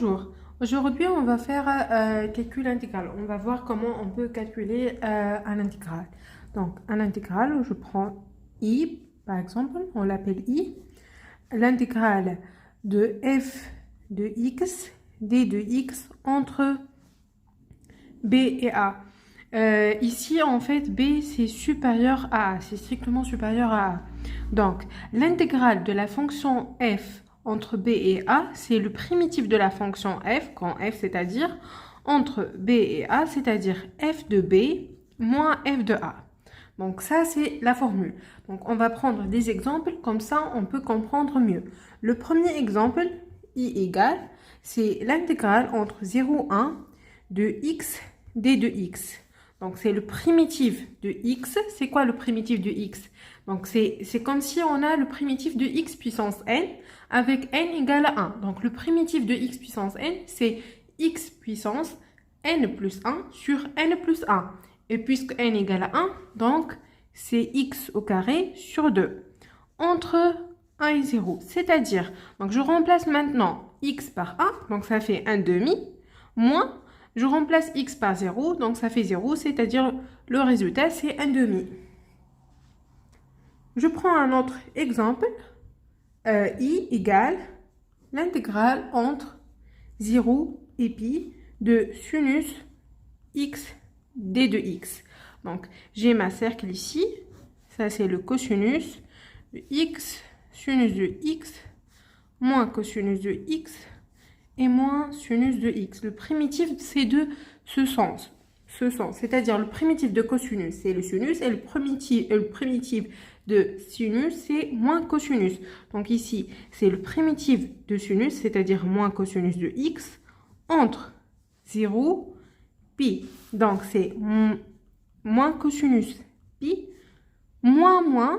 Bonjour, aujourd'hui on va faire calcul intégral. On va voir comment on peut calculer un intégral. Donc un intégral, je prends I par exemple, on l'appelle I. L'intégrale de f de x, d de x entre b et a. Ici en fait b c'est supérieur à a, c'est strictement supérieur à a. Donc l'intégrale de la fonction f entre b et a, c'est le primitif de la fonction f, quand f c'est-à-dire entre b et a, c'est-à-dire f de b moins f de a. Donc ça c'est la formule. Donc on va prendre des exemples, comme ça on peut comprendre mieux. Le premier exemple, i égale, c'est l'intégrale entre 0 et 1 de x d de x. Donc c'est le primitif de x. C'est quoi le primitif de x? Donc c'est comme si on a le primitif de x puissance n avec n égale à 1. Donc le primitif de x puissance n, c'est x puissance n plus 1 sur n plus 1. Et puisque n égale à 1, donc c'est x au carré sur 2. Entre 1 et 0. C'est-à-dire, donc je remplace maintenant x par 1, donc ça fait 1 demi, moins, je remplace x par 0, donc ça fait 0, c'est-à-dire le résultat c'est 1 demi. Je prends un autre exemple. I égale l'intégrale entre 0 et pi de sinus x d de x. Donc, j'ai ma cercle ici. Ça, c'est le cosinus de x, sinus de x, moins cosinus de x et moins sinus de x. Le primitif, c'est de ce sens. C'est-à-dire le primitif de cosinus, c'est le sinus, et le primitif de sinus, c'est moins cosinus. Donc ici, c'est le primitif de sinus, c'est-à-dire moins cosinus de x, entre 0, pi. Donc c'est moins cosinus pi, moins,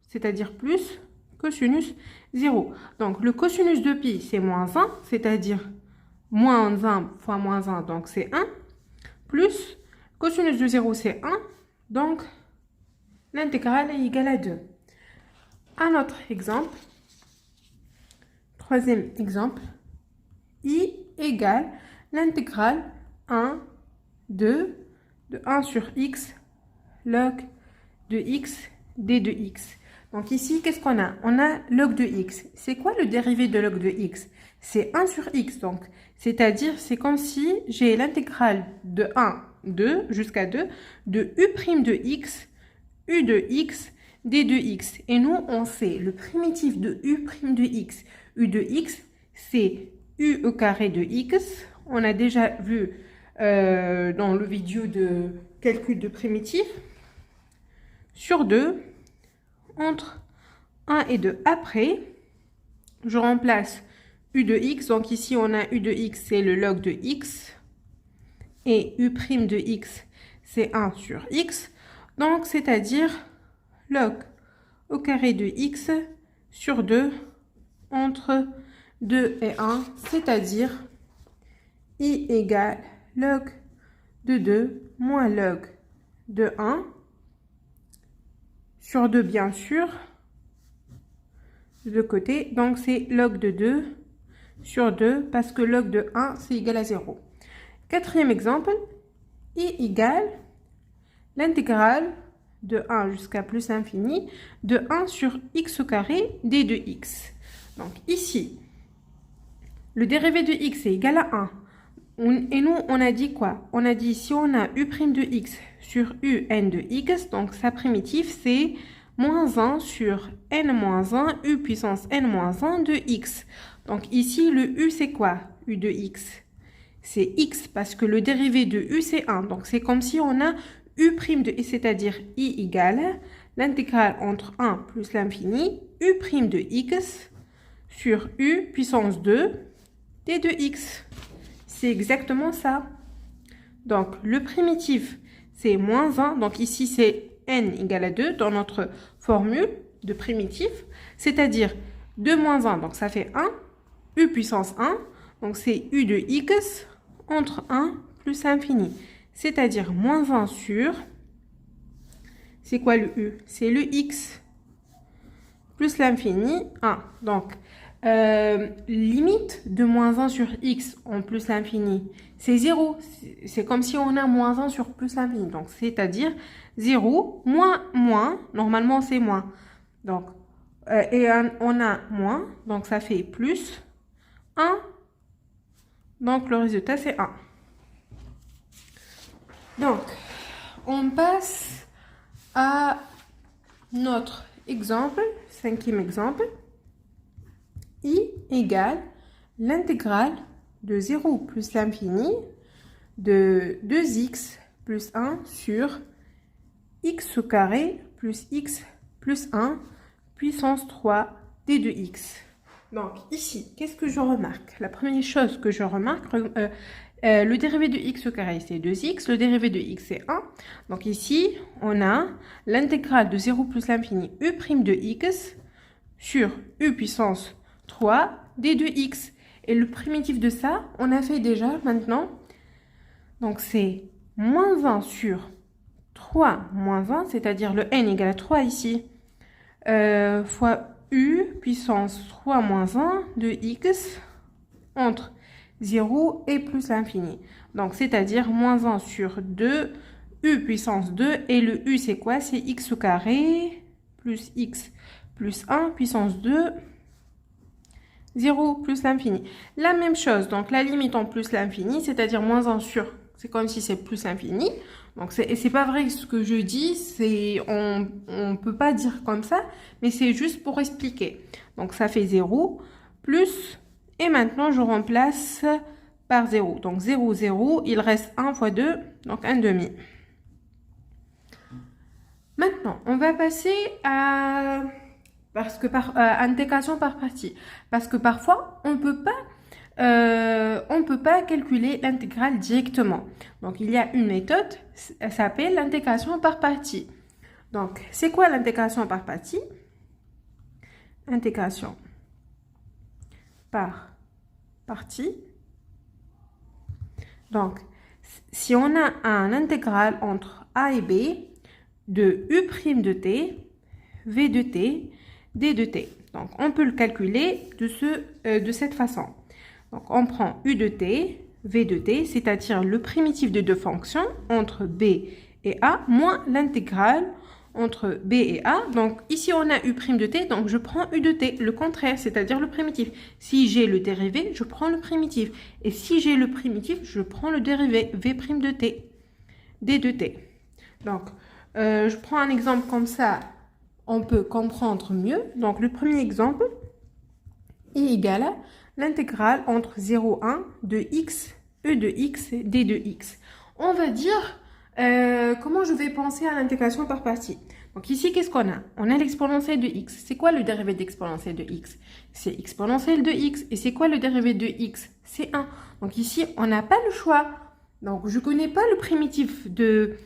c'est-à-dire plus, cosinus 0. Donc le cosinus de pi, c'est moins 1, c'est-à-dire moins 1 fois moins 1, donc c'est 1. Plus cosinus de 0 c'est 1, donc l'intégrale est égale à 2. Un autre exemple, troisième exemple, i égale l'intégrale 1 de 1 sur x log de x d de x. Donc ici, qu'est-ce qu'on a? On a log de x. C'est quoi le dérivé de log de x? C'est 1 sur x, donc. C'est-à-dire, c'est comme si j'ai l'intégrale de 1, 2, jusqu'à 2, de u' de x, u de x, d de x. Et nous, on sait, le primitif de u' de x, u de x, c'est u au carré de x. On a déjà vu dans le vidéo de calcul de primitif, sur 2, entre 1 et 2. Après, je remplace u de x. Donc ici, on a u de x, c'est le log de x. Et u' de x, c'est 1 sur x. Donc, c'est-à-dire log au carré de x sur 2 entre 2 et 1. C'est-à-dire i égale log de 2 moins log de 1 sur 2 bien sûr, de côté. Donc c'est log de 2 sur 2 parce que log de 1 c'est égal à 0. Quatrième exemple, i égale l'intégrale de 1 jusqu'à plus infini de 1 sur x au carré d de x. Donc ici, le dérivé de x est égal à 1. Et nous, on a dit quoi? On a dit si on a u' de x sur un de x, donc sa primitive, c'est moins 1 sur n-1, u puissance n-1 de x. Donc ici, le u, c'est quoi? U de x. C'est x parce que le dérivé de u, c'est 1. Donc c'est comme si on a u' de x, c'est-à-dire i égale l'intégrale entre 1 plus l'infini, u' de x sur u puissance 2 d de x. C'est exactement ça. Donc, le primitif, c'est moins 1. Donc, ici, c'est n égale à 2 dans notre formule de primitif. C'est-à-dire 2 moins 1, donc ça fait 1. U puissance 1, donc c'est u de x entre 1 plus infini. C'est-à-dire moins 1 sur... C'est quoi le u? C'est le x plus l'infini, 1. Donc, limite de moins 1 sur x en plus l'infini, c'est 0. C'est comme si on a moins 1 sur plus l'infini. Donc, c'est-à-dire 0 moins moins, normalement c'est moins. Donc, et on a moins, donc ça fait plus 1. Donc, le résultat, c'est 1. Donc, on passe à notre exemple, 5e exemple. I égale l'intégrale de 0 plus l'infini de 2x plus 1 sur x au carré plus x plus 1 puissance 3 d de x. Donc ici, qu'est-ce que je remarque? La première chose que je remarque, le dérivé de x au carré c'est 2x, le dérivé de x c'est 1. Donc ici, on a l'intégrale de 0 plus l'infini u' de x sur u puissance 3 d de x. Et le primitif de ça, on a fait déjà maintenant. Donc c'est moins 1 sur 3 moins 1, c'est-à-dire le n égale à 3 ici, fois u puissance 3 moins 1 de x entre 0 et plus l'infini. Donc c'est-à-dire moins 1 sur 2 u puissance 2. Et le u c'est quoi? C'est x au carré plus x plus 1 puissance 2 0 plus l'infini. La même chose, donc la limite en plus l'infini, c'est-à-dire moins 1 sur, c'est comme si c'est plus l'infini. Donc c'est pas vrai ce que je dis, on peut pas dire comme ça, mais c'est juste pour expliquer. Donc ça fait 0 plus, et maintenant je remplace par 0. Donc 0, 0, il reste 1 fois 2, donc 1 demi. Maintenant, on va passer à... intégration par partie, parce que parfois on peut pas calculer l'intégrale directement. Donc il y a une méthode, elle s'appelle l'intégration par partie. Donc c'est quoi l'intégration par partie? Intégration par partie. Donc si on a un intégral entre a et b de u' de t, v de t, d de t. Donc, on peut le calculer de cette façon. Donc, on prend u de t, v de t, c'est-à-dire le primitif de deux fonctions entre b et a, moins l'intégrale entre b et a. Donc, ici, on a u' de t, donc je prends u de t, le contraire, c'est-à-dire le primitif. Si j'ai le dérivé, je prends le primitif. Et si j'ai le primitif, je prends le dérivé, v' de t, d de t. Donc, je prends un exemple comme ça, on peut comprendre mieux. Donc, le premier exemple est égal à l'intégrale entre 0, 1 de x, e de x, d de x. On va dire comment je vais penser à l'intégration par partie. Donc, ici, qu'est-ce qu'on a? On a l'exponentielle de x. C'est quoi le dérivé d'exponentielle de x? C'est exponentielle de x. Et c'est quoi le dérivé de x? C'est 1. Donc, ici, on n'a pas le choix. Donc, je ne connais pas le primitif de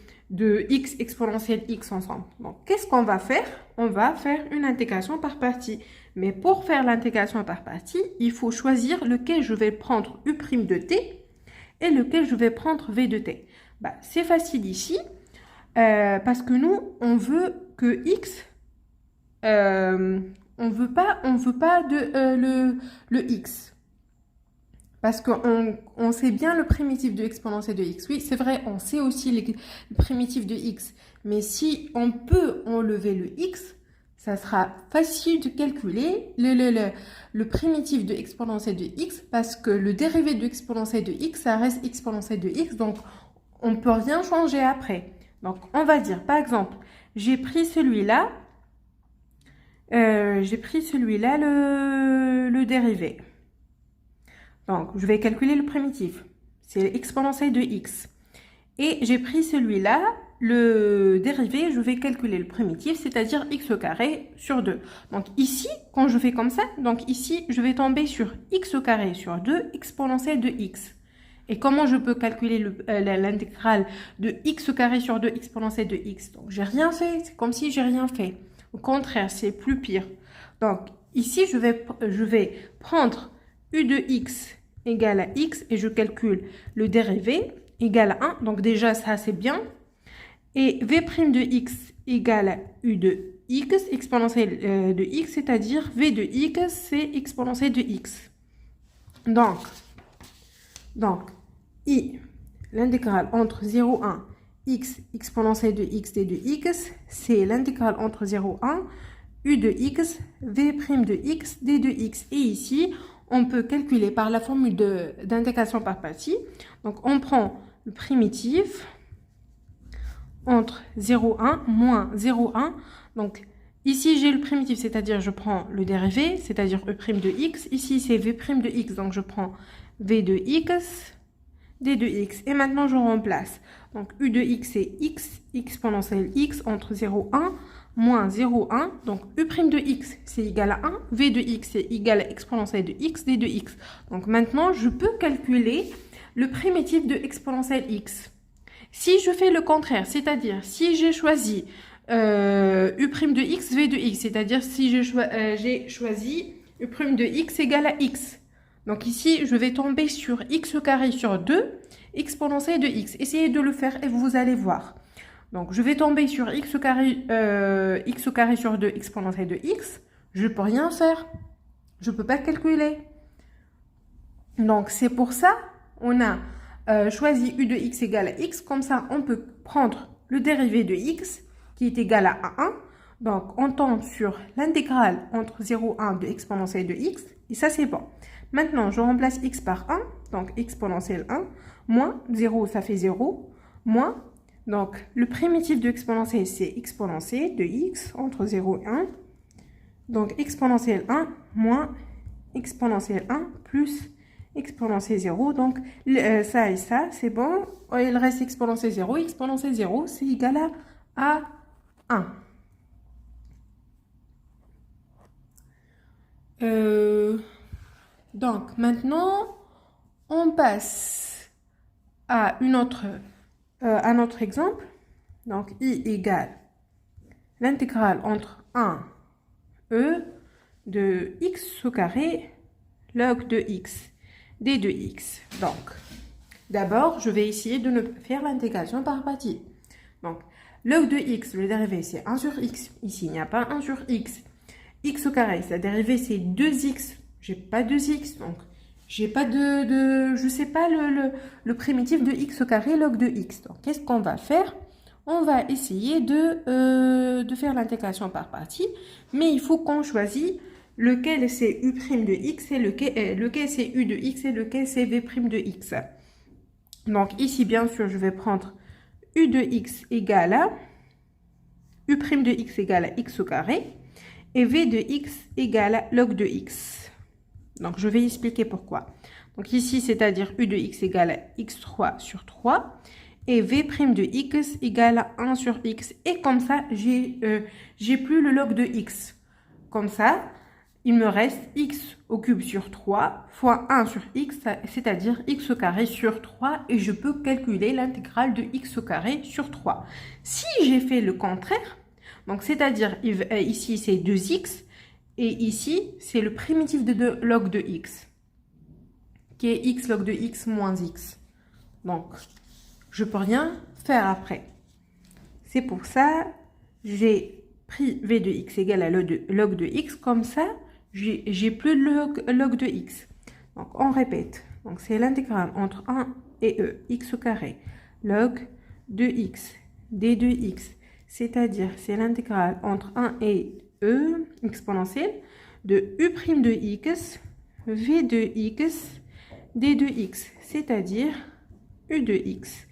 x exponentielle x ensemble. Donc, qu'est-ce qu'on va faire? On va faire une intégration par partie. Mais pour faire l'intégration par partie, il faut choisir lequel je vais prendre u' de t et lequel je vais prendre v de t. Bah, c'est facile ici, parce que nous, on veut que x, on veut pas le x. Parce qu'on sait bien le primitif de l'exponentielle de x. Oui, c'est vrai, on sait aussi le primitif de x. Mais si on peut enlever le x, ça sera facile de calculer le primitif de exponentielle de x, parce que le dérivé de l'exponentielle de x, ça reste exponentielle de x. Donc, on ne peut rien changer après. Donc, on va dire, par exemple, j'ai pris celui-là, le dérivé. Donc, je vais calculer le primitif. C'est exponentielle de x. Et j'ai pris celui-là, le dérivé, je vais calculer le primitif, c'est-à-dire x au carré sur 2. Donc ici, quand je fais comme ça, donc ici, je vais tomber sur x au carré sur 2 exponentielle de x. Et comment je peux calculer l'intégrale de x au carré sur 2 exponentielle de x? Donc, j'ai rien fait, c'est comme si j'ai rien fait. Au contraire, c'est plus pire. Donc, ici, je vais prendre u de x égale à x et je calcule le dérivé égale à 1. Donc déjà, ça, c'est bien. Et v' de x égale à u de x exponentielle de x, c'est-à-dire v de x, c'est exponentielle de x. Donc I, l'intégrale entre 0 et 1, x exponentielle de x d de x, c'est l'intégrale entre 0 et 1, u de x, v' de x, d de x. Et ici, on peut calculer par la formule d'intégration par partie. Donc, on prend le primitif entre 0, 1, moins 0, 1. Donc, ici, j'ai le primitif, c'est-à-dire je prends le dérivé, c'est-à-dire e' de x. Ici, c'est v' de x, donc je prends v de x, d de x. Et maintenant, je remplace. Donc, u de x, c'est x exponentielle x entre 0, 1, moins 0, 1. Donc, u' de x, c'est égal à 1. V de x, c'est égal à exponentielle de x, d de x. Donc, maintenant, je peux calculer le primitif de exponentielle x. Si je fais le contraire, c'est-à-dire si j'ai choisi u' de x, v de x, c'est-à-dire si j'ai choisi u' de x égale à x. Donc ici, je vais tomber sur x carré sur 2, exponentielle de x. Essayez de le faire et vous allez voir. Donc je vais tomber sur x carré sur 2, exponentielle de x. Je ne peux rien faire. Je ne peux pas calculer. Donc c'est pour ça on a choisi u de x égale à x. Comme ça, on peut prendre le dérivé de x qui est égal à 1. Donc on tombe sur l'intégrale entre 0 et 1 de exponentielle de x. Et ça, c'est bon. Maintenant, je remplace x par 1. Donc exponentielle 1. Moins 0, ça fait 0. Moins. Donc le primitif de exponentielle, c'est exponentielle de x entre 0 et 1. Donc exponentielle 1 moins exponentielle 1 plus exponentielle 0. Donc ça et ça, c'est bon. Il reste exponentielle 0. Exponentielle 0, c'est égal à 1. Donc maintenant, on passe à un autre exemple. Donc I égale l'intégrale entre 1 e de x au carré log de x d de x. Donc d'abord, je vais essayer de ne pas faire l'intégration par partie. Donc log de x, le dérivé c'est 1 sur x. Ici, il n'y a pas 1 sur x. X au carré, sa dérivée c'est 2x. J'ai pas 2x, donc j'ai pas je sais pas le primitif de x au carré log de x. Donc qu'est-ce qu'on va faire? On va essayer de faire l'intégration par partie, mais il faut qu'on choisisse lequel c'est u' de x et lequel c'est u de x et lequel c'est v' de x. Donc ici, bien sûr, je vais prendre u de x égale à u' de x égale à x au carré et v de x égale à log de x. Donc je vais expliquer pourquoi. Donc ici, c'est-à-dire u de x égale à x3 sur 3 et v' de x égale à 1 sur x. Et comme ça, j'ai plus le log de x. Comme ça, il me reste x au cube sur 3 fois 1 sur x, c'est-à-dire x au carré sur 3. Et je peux calculer l'intégrale de x au carré sur 3. Si j'ai fait le contraire, donc c'est-à-dire ici c'est 2x, et ici c'est le primitif de log de x, qui est x log de x moins x. Donc, je ne peux rien faire après. C'est pour ça j'ai pris v de x égale à log de x. Comme ça, j'ai plus le log de x. Donc, on répète. Donc, c'est l'intégrale entre 1 et e, x au carré, log de x, d de x. C'est-à-dire, c'est l'intégrale entre 1 et e, exponentielle, de u' de x, v de x, d de x. C'est-à-dire, u de x,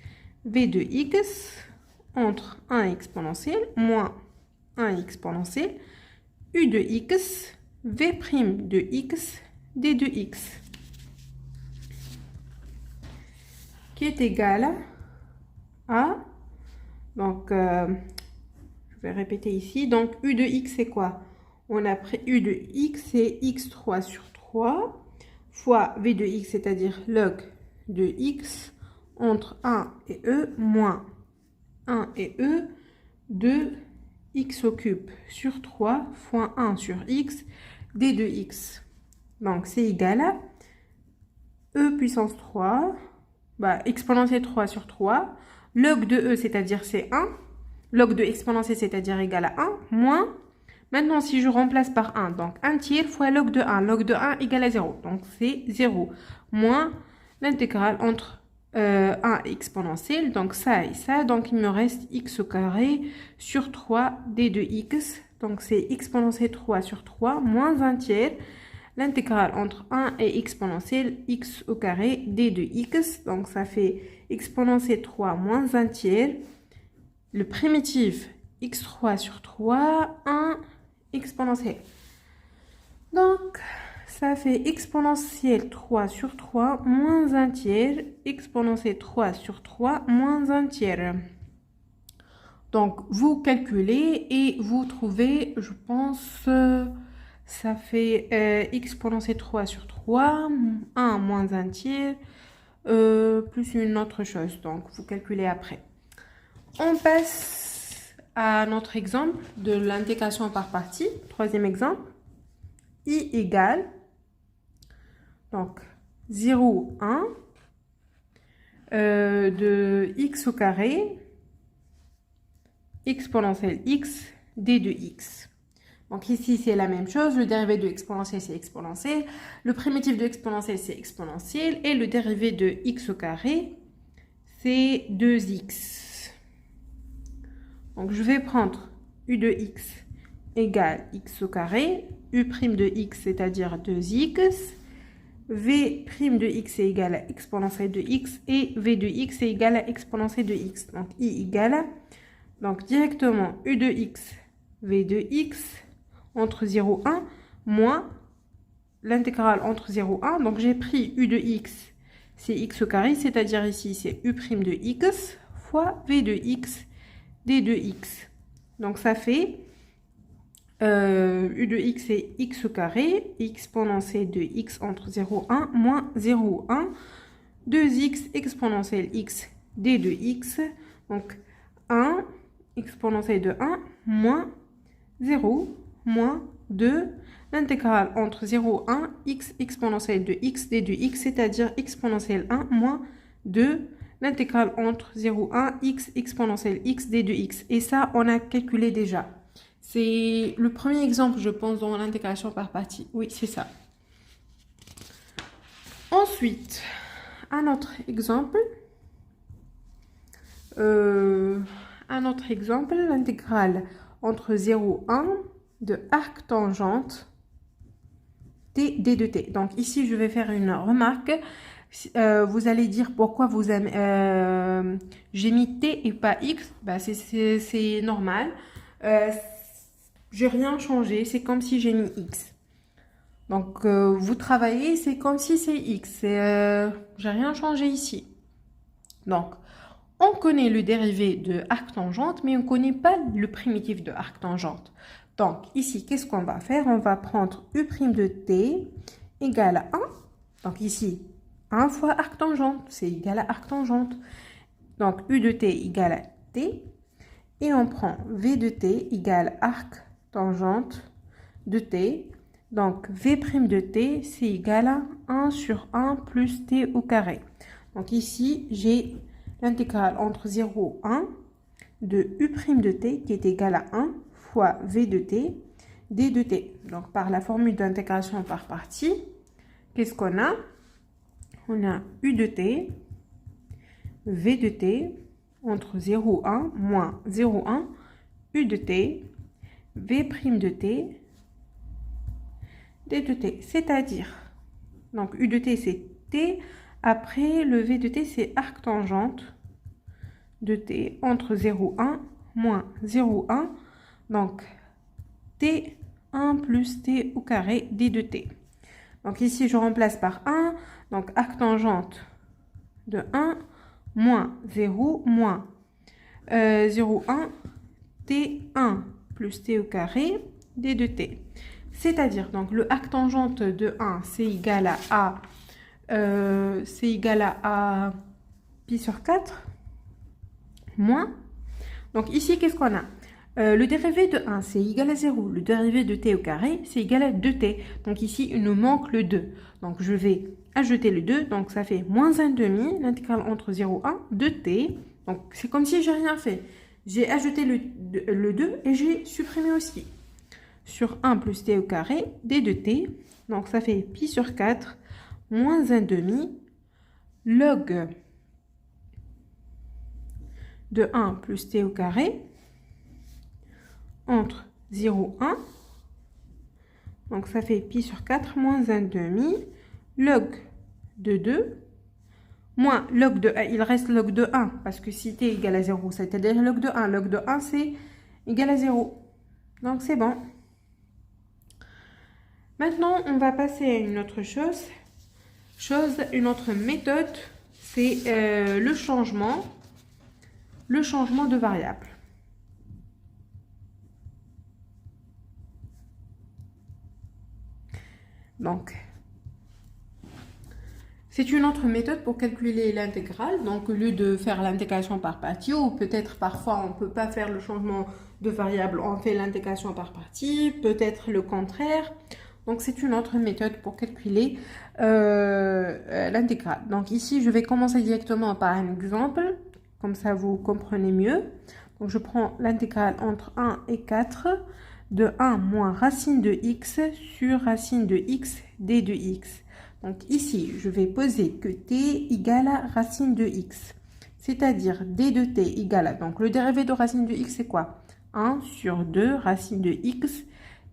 v de x, entre 1 exponentielle, moins 1 exponentielle, u de x, v' de x, d de x. Qui est égal à, donc, je vais répéter ici, donc u de x c'est quoi? On a pris u de x, c'est x3 sur 3, fois v de x, c'est-à-dire log de x, entre 1 et e, moins 1 et e, de x au cube sur 3, fois 1 sur x, d de x. Donc, c'est égal à e puissance 3, exponentielle 3 sur 3, log de e, c'est-à-dire c'est 1, log de exponentielle, c'est-à-dire égal à 1, moins Maintenant, si je remplace par 1, donc 1 tiers fois log de 1. Log de 1 égale à 0. Donc, c'est 0 moins l'intégrale entre 1 exponentielle. Donc, ça et ça. Donc, il me reste x au carré sur 3 d de x. Donc, c'est exponentielle 3 sur 3 moins 1 tiers. L'intégrale entre 1 et exponentielle x au carré d de x. Donc, ça fait exponentielle 3 moins 1 tiers. Le primitif x3 sur 3, 1 exponentielle. Donc, ça fait exponentielle 3 sur 3 moins 1 tiers, exponentielle 3 sur 3 moins 1 tiers. Donc, vous calculez et vous trouvez, je pense, ça fait exponentielle 3 sur 3, 1 moins 1 tiers, plus une autre chose. Donc, vous calculez après. On passe à notre exemple de l'intégration par partie. Troisième exemple. I égale, donc 0, 1 de x au carré exponentielle x d de x. Donc ici, c'est la même chose. Le dérivé de exponentielle, c'est exponentielle. Le primitif de exponentielle, c'est exponentielle. Et le dérivé de x au carré, c'est 2x. Donc, je vais prendre u de x égale x au carré, u' de x, c'est-à-dire 2x, v' de x est égal à exponentielle de x, et v de x est égal à exponentielle de x. Donc, i égale, donc directement u de x, v de x, entre 0 et 1, moins l'intégrale entre 0 et 1. Donc, j'ai pris u de x, c'est x au carré, c'est-à-dire ici, c'est u' de x, fois v de x, d de x. Donc, ça fait u de x est x au carré, exponentielle de x entre 0 et 1, moins 0, 1, 2x exponentielle x, d de x. Donc, 1 exponentielle de 1, moins 0, moins 2, l'intégrale entre 0 et 1, x exponentielle de x, d de x, c'est-à-dire exponentielle 1, moins 2, l'intégrale entre 0 et 1, x exponentielle x, d de x. Et ça, on a calculé déjà. C'est le premier exemple, je pense, dans l'intégration par partie. Oui, c'est ça. Ensuite, un autre exemple. L'intégrale entre 0 et 1 de arc tangente d de t. Donc ici, je vais faire une remarque. Vous allez dire pourquoi j'ai mis t et pas x. Bah, c'est normal. J'ai rien changé. C'est comme si j'ai mis x. Donc, vous travaillez, c'est comme si c'est x. J'ai rien changé ici. Donc, on connaît le dérivé de arc tangente, mais on ne connaît pas le primitif de arc tangente. Donc, ici, qu'est-ce qu'on va faire? On va prendre u' de t égale à 1. Donc, ici, 1 fois arc tangente, c'est égal à arc tangente. Donc, u de t égale à t. Et on prend v de t égale arc tangente de t. Donc, v' de t, c'est égal à 1 sur 1 plus t au carré. Donc, ici, j'ai l'intégrale entre 0 et 1 de u' de t qui est égal à 1 fois v de t, d de t. Donc, par la formule d'intégration par partie, qu'est-ce qu'on a? On a u de t, v de t, entre 0 et 1, moins 0, 1, u de t, v' de t, d de t. C'est-à-dire, donc u de t, c'est t. Après, le v de t, c'est arc tangente de t entre 0, 1, moins 0, 1. Donc, t 1 plus t au carré d de t. Donc, ici, je remplace par 1. Donc, arc tangente de 1, moins 0, moins 0, 1, t1 plus t au carré d de t. C'est-à-dire, donc, le arc tangente de 1, c'est égal à A pi sur 4, moins. Donc, ici, qu'est-ce qu'on a? Le dérivé de 1, c'est égal à 0. Le dérivé de t au carré, c'est égal à 2t. Donc, ici, il nous manque le 2. Donc, je vais ajouter le 2. Donc, ça fait moins 1,5. L'intégrale entre 0 et 1, 2t. Donc, c'est comme si j'ai rien fait. J'ai ajouté le 2 et j'ai supprimé aussi. sur 1 plus t au carré d de t. Donc, ça fait pi sur 4 moins 1 demi log de 1 plus t au carré entre 0 et 1. Donc, ça fait pi sur 4 moins 1 demi log de 2 moins log de 1. Il reste log de 1 parce que si t égale à 0, c'est-à-dire log de 1. Log de 1, c'est égal à 0. Donc, c'est bon. Maintenant, on va passer à une autre chose. Une autre méthode, c'est le changement de variable. Donc, c'est une autre méthode pour calculer l'intégrale. Donc, au lieu de faire l'intégration par partie, ou peut-être parfois on ne peut pas faire le changement de variable, on fait l'intégration par partie, peut-être le contraire. Donc, c'est une autre méthode pour calculer l'intégrale. Donc, ici, je vais commencer directement par un exemple. Comme ça, vous comprenez mieux. Donc, je prends l'intégrale entre 1 et 4 de 1 moins racine de x sur racine de x d de x. Donc, ici, je vais poser que t égale à racine de x. C'est-à-dire d de t égale à... Donc, le dérivé de racine de x, c'est quoi? 1 sur 2 racine de x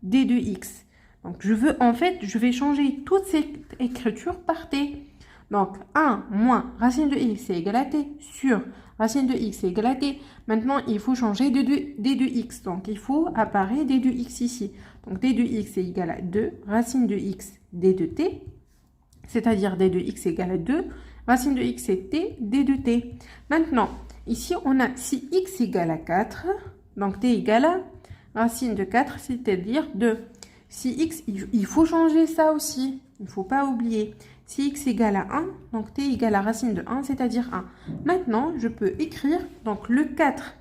d de x. Donc, je vais changer toute cette écriture par t. Donc, 1 moins racine de x c'est égal à t sur racine de x c'est égal à t. Maintenant, il faut changer d de x. Donc, il faut apparaître d de x ici. Donc, d de x est égal à 2 racine de x d de t. C'est-à-dire d de x est égal à 2. Racine de x c'est t, d de t. Maintenant, ici, on a si x égale à 4, donc t égale à racine de 4, c'est-à-dire 2. Si x, il faut changer ça aussi. Il ne faut pas oublier. Si x égale à 1, donc t égale à racine de 1, c'est-à-dire 1. Maintenant, je peux écrire, donc le 4,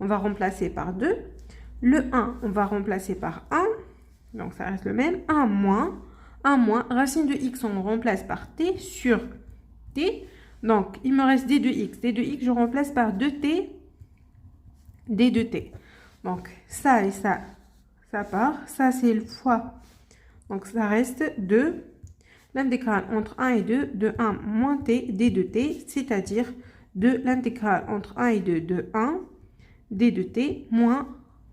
on va remplacer par 2. Le 1, on va remplacer par 1. Donc, ça reste le même. 1 moins, racine de x, on remplace par t sur t. Donc, il me reste d de x. D de x, je remplace par 2t, d de t. Donc, ça et ça, ça part. Ça, c'est le fois. Donc, ça reste 2. L'intégrale entre 1 et 2 de 1 moins t d de t, c'est-à-dire de l'intégrale entre 1 et 2 de 1 d de t moins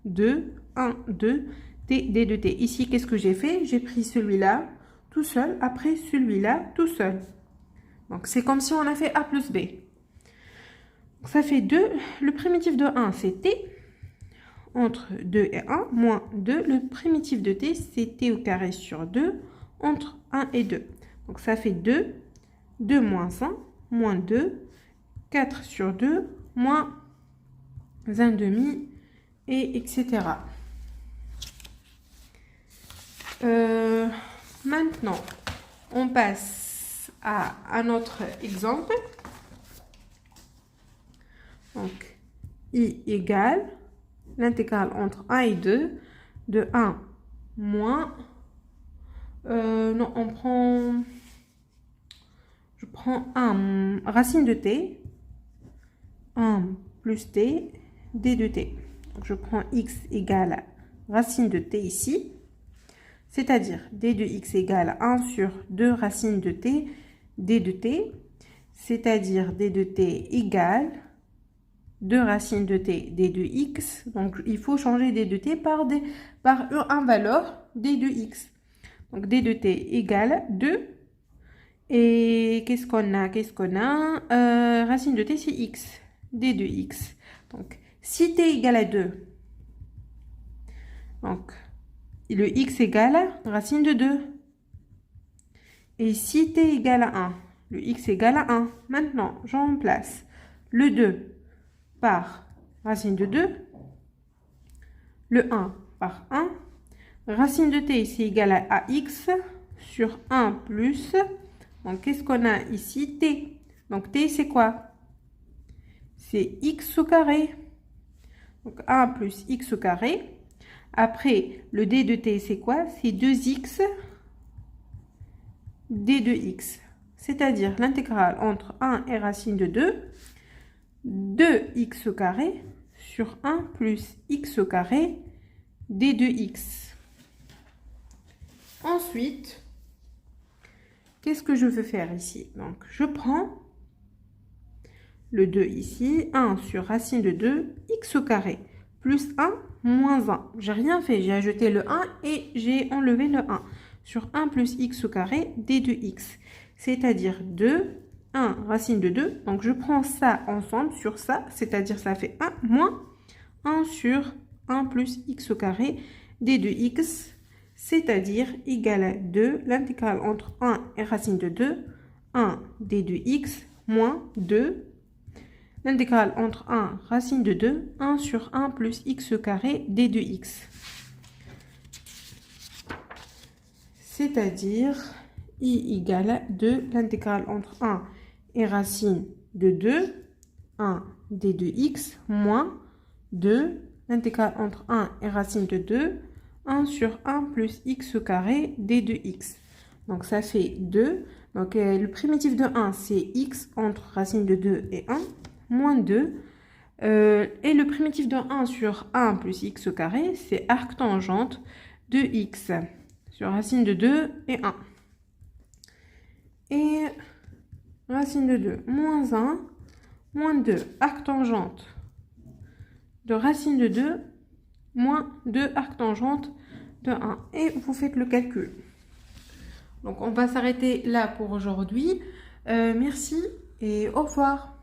2, 1, 2 t d de t. Ici, qu'est-ce que j'ai fait? J'ai pris celui-là tout seul, après celui-là tout seul. Donc, c'est comme si on a fait a plus b. Donc, ça fait 2. Le primitif de 1, c'est t. Entre 2 et 1, moins 2. Le primitif de t, c'est t au carré sur 2, entre 1 et 2. Donc, ça fait 2. 2 moins 1, moins 2. 4 sur 2, moins 1 demi, et etc. Maintenant, on passe à un autre exemple. Donc, i égale l'intégrale entre 1 et 2 de 1 moins... non, je prends 1 racine de t, 1 plus t, d de t. Donc, je prends x égale à racine de t ici, c'est-à-dire d de x égale à 1 sur 2 racines de t, d de t, c'est-à-dire d de t égale 2 racines de t, d de x. Donc, il faut changer d de t par une valeur d de x. Donc, d de t égale 2. Et qu'est-ce qu'on a? Racine de t, c'est x. D de x. Donc, si t égale à 2, donc, le x égale à racine de 2. Et si t égale à 1, le x égale à 1. Maintenant, je remplace le 2 par racine de 2. Le 1 par 1. Racine de t, c'est égal à x sur 1 plus... Donc, qu'est-ce qu'on a ici? T. Donc, t, c'est quoi? C'est x au carré. Donc, 1 plus x au carré. Après, le d de t, c'est quoi? C'est 2x d de x. C'est-à-dire l'intégrale entre 1 et racine de 2. 2x au carré sur 1 plus x au carré d de x. Ensuite, qu'est-ce que je veux faire ici? Donc, je prends le 2 ici, 1 sur racine de 2, x au carré, plus 1, moins 1. J'ai rien fait, j'ai ajouté le 1 et j'ai enlevé le 1. Sur 1 plus x au carré, d de x. C'est-à-dire 2, 1, racine de 2. Donc, je prends ça ensemble sur ça, c'est-à-dire ça fait 1 moins 1 sur 1 plus x au carré, d de x, c'est-à-dire égal à 2, l'intégrale entre 1 et racine de 2, 1 d de x moins 2, l'intégrale entre 1 racine de 2, 1 sur 1 plus x au carré d de x. C'est-à-dire i égale à 2, l'intégrale entre 1 et racine de 2, 1 d de x moins 2, l'intégrale entre 1 et racine de 2, 1 sur 1 plus x au carré d de x. Donc ça fait 2. Donc le primitif de 1, c'est x entre racine de 2 et 1, moins 2. Et le primitif de 1 sur 1 plus x au carré, c'est arctangente de x sur racine de 2 et 1. Et racine de 2, moins 1, moins 2, arctangente de racine de 2, moins 2 arctangente de 1. Et vous faites le calcul. Donc, on va s'arrêter là pour aujourd'hui. Merci et au revoir.